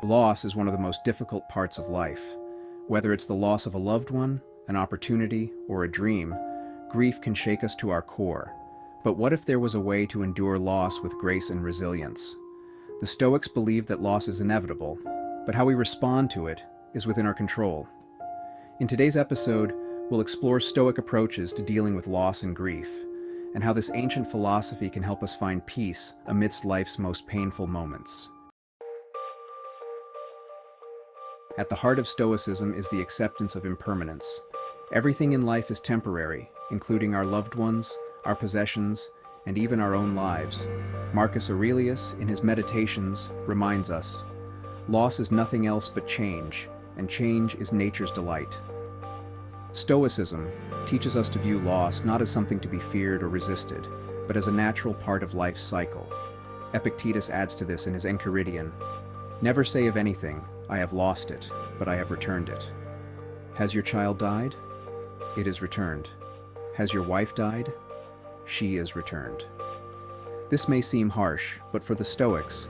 Loss is one of the most difficult parts of life. Whether it's the loss of a loved one, an opportunity, or a dream, grief can shake us to our core. But what if there was a way to endure loss with grace and resilience? The Stoics believed that loss is inevitable, but how we respond to it is within our control. In today's episode, we'll explore Stoic approaches to dealing with loss and grief, and how this ancient philosophy can help us find peace amidst life's most painful moments. At the heart of Stoicism is the acceptance of impermanence. Everything in life is temporary, including our loved ones, our possessions, and even our own lives. Marcus Aurelius, in his Meditations, reminds us, "Loss is nothing else but change, and change is nature's delight." Stoicism teaches us to view loss not as something to be feared or resisted, but as a natural part of life's cycle. Epictetus adds to this in his Enchiridion, "Never say of anything, 'I have lost it, but I have returned it.' Has your child died? It is returned. Has your wife died? She is returned." This may seem harsh, but for the Stoics,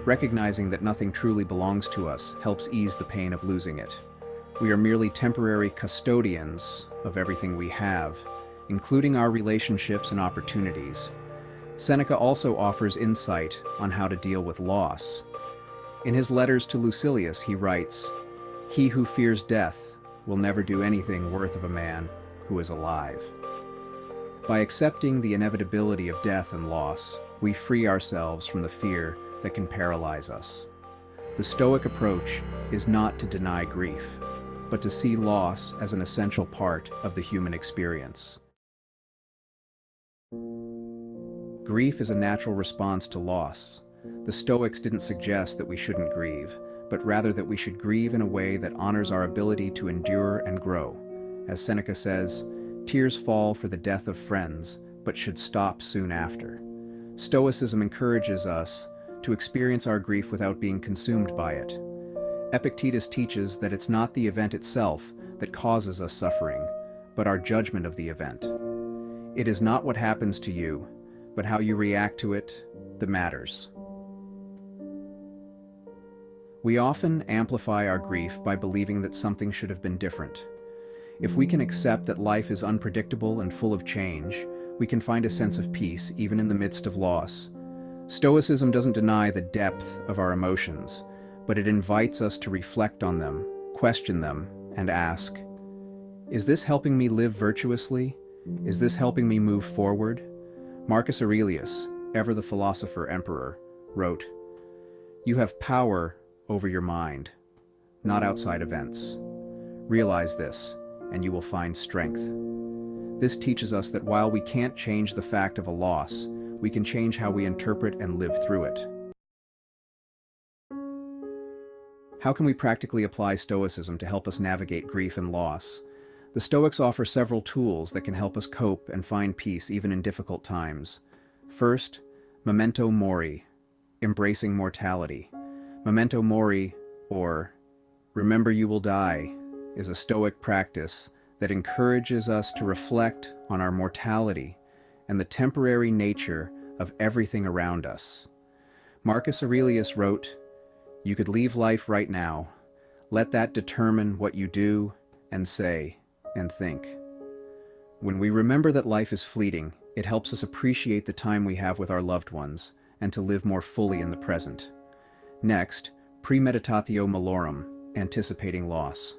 recognizing that nothing truly belongs to us helps ease the pain of losing it. We are merely temporary custodians of everything we have, including our relationships and opportunities. Seneca also offers insight on how to deal with loss. In his letters to Lucilius, he writes, "He who fears death will never do anything worth of a man who is alive." By accepting the inevitability of death and loss, we free ourselves from the fear that can paralyze us. The Stoic approach is not to deny grief, but to see loss as an essential part of the human experience. Grief is a natural response to loss. The Stoics didn't suggest that we shouldn't grieve, but rather that we should grieve in a way that honors our ability to endure and grow. As Seneca says, "Tears fall for the death of friends, but should stop soon after." Stoicism encourages us to experience our grief without being consumed by it. Epictetus teaches that it's not the event itself that causes us suffering, but our judgment of the event. It is not what happens to you, but how you react to it that matters. We often amplify our grief by believing that something should have been different. If we can accept that life is unpredictable and full of change, we can find a sense of peace even in the midst of loss. Stoicism doesn't deny the depth of our emotions, but it invites us to reflect on them, question them, and ask, "Is this helping me live virtuously? Is this helping me move forward?" Marcus Aurelius, ever the philosopher emperor, wrote, "You have power over your mind, not outside events. Realize this, and you will find strength." This teaches us that while we can't change the fact of a loss, we can change how we interpret and live through it. How can we practically apply Stoicism to help us navigate grief and loss? The Stoics offer several tools that can help us cope and find peace even in difficult times. First, Memento Mori, embracing mortality. Memento Mori, or remember you will die, is a Stoic practice that encourages us to reflect on our mortality and the temporary nature of everything around us. Marcus Aurelius wrote, "You could leave life right now. Let that determine what you do and say and think." When we remember that life is fleeting, it helps us appreciate the time we have with our loved ones and to live more fully in the present. Next, Premeditatio Malorum, anticipating loss.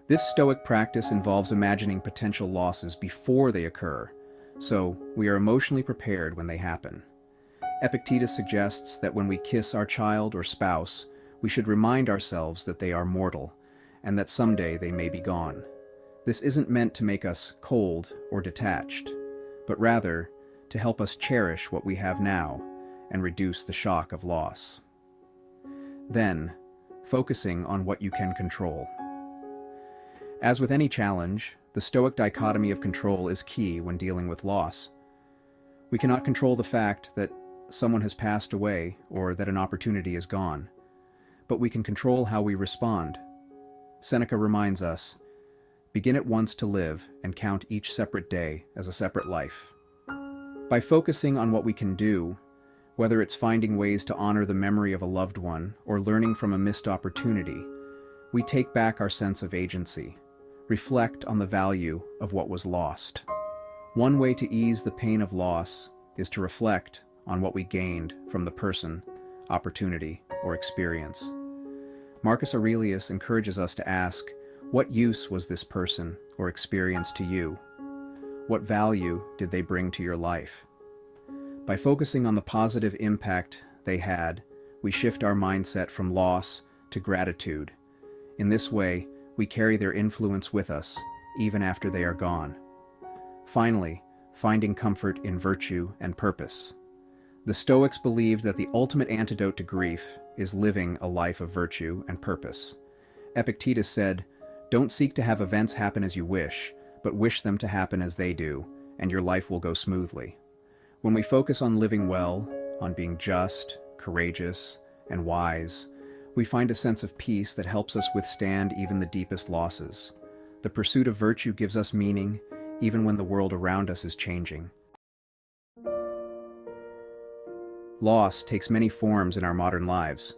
This Stoic practice involves imagining potential losses before they occur, so we are emotionally prepared when they happen. Epictetus suggests that when we kiss our child or spouse, we should remind ourselves that they are mortal, and that someday they may be gone. This isn't meant to make us cold or detached, but rather to help us cherish what we have now and reduce the shock of loss. Then, focusing on what you can control. As with any challenge, the Stoic dichotomy of control is key when dealing with loss. We cannot control the fact that someone has passed away or that an opportunity is gone, but we can control how we respond. Seneca reminds us, "Begin at once to live and count each separate day as a separate life." By focusing on what we can do, Whether it's finding ways to honor the memory of a loved one or learning from a missed opportunity, we take back our sense of agency, reflect on the value of what was lost. One way to ease the pain of loss is to reflect on what we gained from the person, opportunity, or experience. Marcus Aurelius encourages us to ask, what use was this person or experience to you? What value did they bring to your life? By focusing on the positive impact they had, we shift our mindset from loss to gratitude. In this way, we carry their influence with us, even after they are gone. Finally, finding comfort in virtue and purpose. The Stoics believed that the ultimate antidote to grief is living a life of virtue and purpose. Epictetus said, "Don't seek to have events happen as you wish, but wish them to happen as they do, and your life will go smoothly." When we focus on living well, on being just, courageous, and wise, we find a sense of peace that helps us withstand even the deepest losses. The pursuit of virtue gives us meaning, even when the world around us is changing. Loss takes many forms in our modern lives.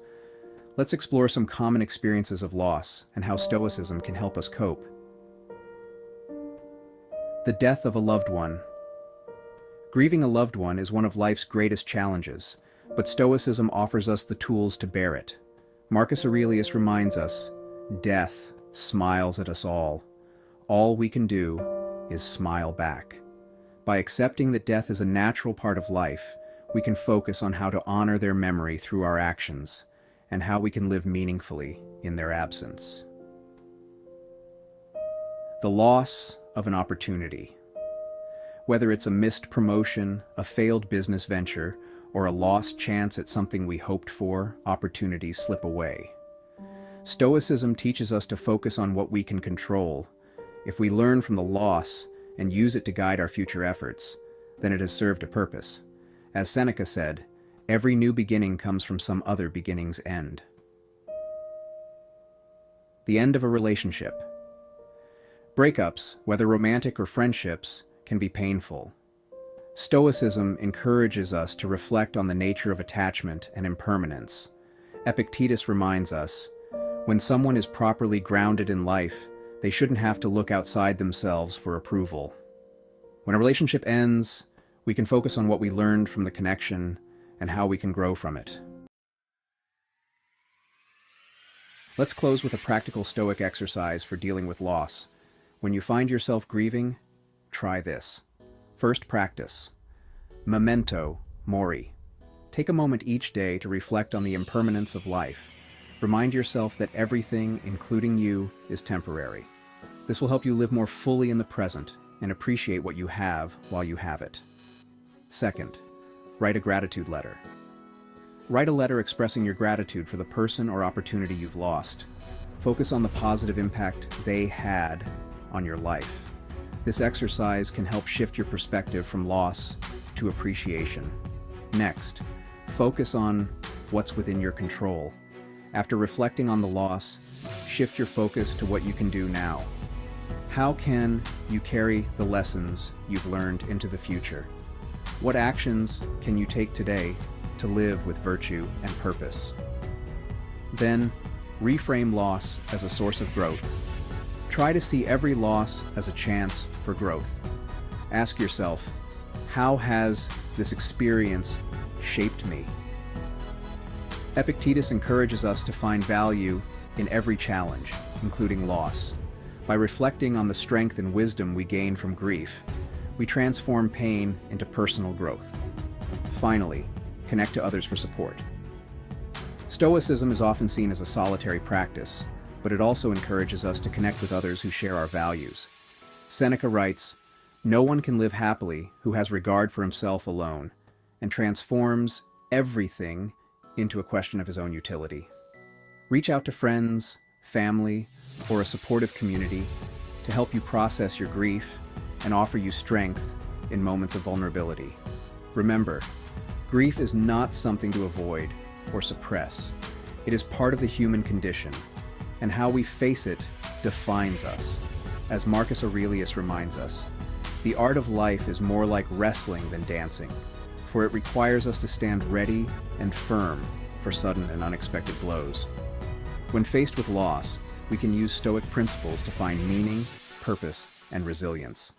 Let's explore some common experiences of loss and how Stoicism can help us cope. The death of a loved one. Grieving a loved one is one of life's greatest challenges, but Stoicism offers us the tools to bear it. Marcus Aurelius reminds us, "Death smiles at us all. All we can do is smile back." By accepting that death is a natural part of life, we can focus on how to honor their memory through our actions, and how we can live meaningfully in their absence. The loss of an opportunity. Whether it's a missed promotion, a failed business venture, or a lost chance at something we hoped for, opportunities slip away. Stoicism teaches us to focus on what we can control. If we learn from the loss and use it to guide our future efforts, then it has served a purpose. As Seneca said, "Every new beginning comes from some other beginning's end." The end of a relationship. Breakups, whether romantic or friendships, can be painful. Stoicism encourages us to reflect on the nature of attachment and impermanence. Epictetus reminds us, when someone is properly grounded in life, they shouldn't have to look outside themselves for approval. When a relationship ends, we can focus on what we learned from the connection and how we can grow from it. Let's close with a practical Stoic exercise for dealing with loss. When you find yourself grieving, try this. First practice. Memento Mori. Take a moment each day to reflect on the impermanence of life. Remind yourself that everything, including you, is temporary. This will help you live more fully in the present and appreciate what you have while you have it. Second, write a gratitude letter. Write a letter expressing your gratitude for the person or opportunity you've lost. Focus on the positive impact they had on your life. This exercise can help shift your perspective from loss to appreciation. Next, focus on what's within your control. After reflecting on the loss, shift your focus to what you can do now. How can you carry the lessons you've learned into the future? What actions can you take today to live with virtue and purpose? Then, reframe loss as a source of growth. Try to see every loss as a chance for growth. Ask yourself, how has this experience shaped me? Epictetus encourages us to find value in every challenge, including loss. By reflecting on the strength and wisdom we gain from grief, we transform pain into personal growth. Finally, connect to others for support. Stoicism is often seen as a solitary practice, but it also encourages us to connect with others who share our values. Seneca writes, "No one can live happily who has regard for himself alone, and transforms everything into a question of his own utility." Reach out to friends, family, or a supportive community to help you process your grief and offer you strength in moments of vulnerability. Remember, grief is not something to avoid or suppress. It is part of the human condition, and how we face it defines us. As Marcus Aurelius reminds us, the art of life is more like wrestling than dancing. for it requires us to stand ready and firm for sudden and unexpected blows. When faced with loss, we can use Stoic principles to find meaning, purpose, and resilience.